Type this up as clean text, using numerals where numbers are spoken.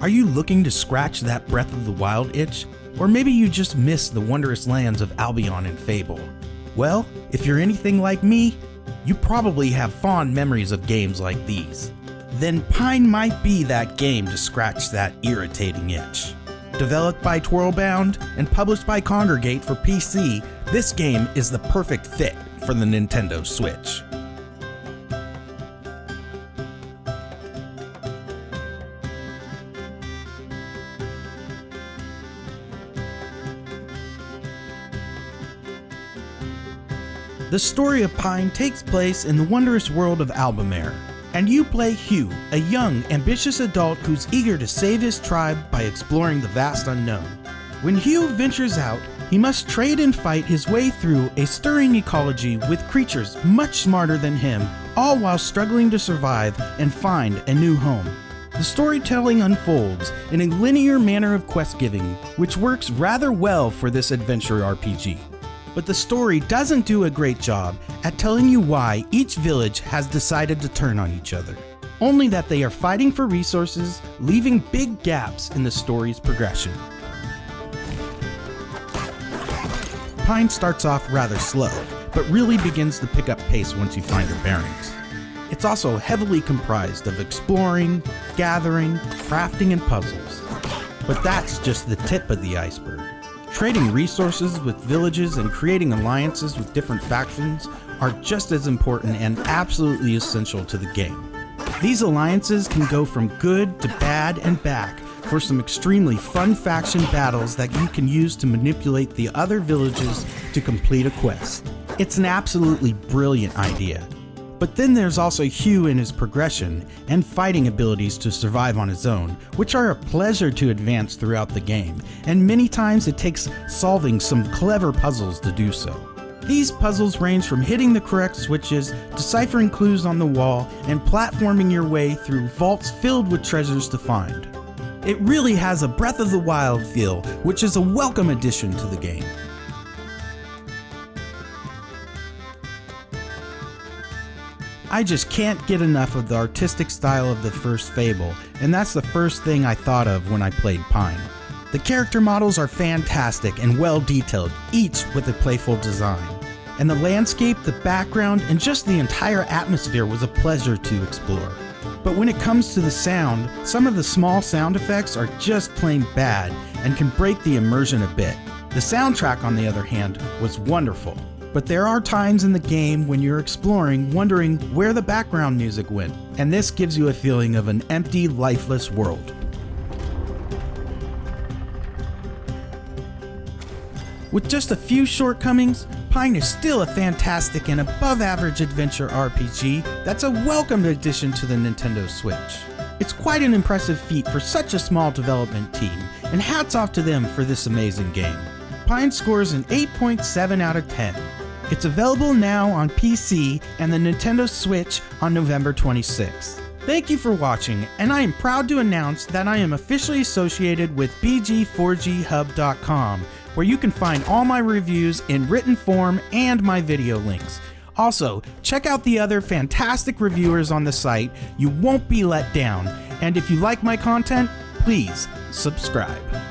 Are you looking to scratch that Breath of the Wild itch? Or maybe you just miss the wondrous lands of Albion and Fable? Well, if you're anything like me, you probably have fond memories of games like these. Then Pine might be that game to scratch that irritating itch. Developed by Twirlbound and published by Kongergate for PC, this game is the perfect fit for the Nintendo Switch. The story of Pine takes place in the wondrous world of Albamare, and you play Hugh, a young, ambitious adult who's eager to save his tribe by exploring the vast unknown. When Hugh ventures out, he must trade and fight his way through a stirring ecology with creatures much smarter than him, all while struggling to survive and find a new home. The storytelling unfolds in a linear manner of quest giving, which works rather well for this adventure RPG. But the story doesn't do a great job at telling you why each village has decided to turn on each other. Only that they are fighting for resources, leaving big gaps in the story's progression. Pine starts off rather slow, but really begins to pick up pace once you find your bearings. It's also heavily comprised of exploring, gathering, crafting, and puzzles. But that's just the tip of the iceberg. Trading resources with villages and creating alliances with different factions are just as important and absolutely essential to the game. These alliances can go from good to bad and back for some extremely fun faction battles that you can use to manipulate the other villages to complete a quest. It's an absolutely brilliant idea. But then there's also Hugh and his progression and fighting abilities to survive on his own, which are a pleasure to advance throughout the game, and many times it takes solving some clever puzzles to do so. These puzzles range from hitting the correct switches, deciphering clues on the wall, and platforming your way through vaults filled with treasures to find. It really has a Breath of the Wild feel, which is a welcome addition to the game. I just can't get enough of the artistic style of the first Fable, and that's the first thing I thought of when I played Pine. The character models are fantastic and well detailed, each with a playful design. And the landscape, the background, and just the entire atmosphere was a pleasure to explore. But when it comes to the sound, some of the small sound effects are just plain bad and can break the immersion a bit. The soundtrack, on the other hand, was wonderful. But there are times in the game when you're exploring wondering where the background music went, and this gives you a feeling of an empty, lifeless world. With just a few shortcomings, Pine is still a fantastic and above-average adventure RPG that's a welcome addition to the Nintendo Switch. It's quite an impressive feat for such a small development team, and hats off to them for this amazing game. Pine scores an 8.7 out of 10. It's available now on PC and the Nintendo Switch on November 26th. Thank you for watching, and I am proud to announce that I am officially associated with BG4GHub.com, where you can find all my reviews in written form and my video links. Also, check out the other fantastic reviewers on the site. You won't be let down, and if you like my content, please subscribe.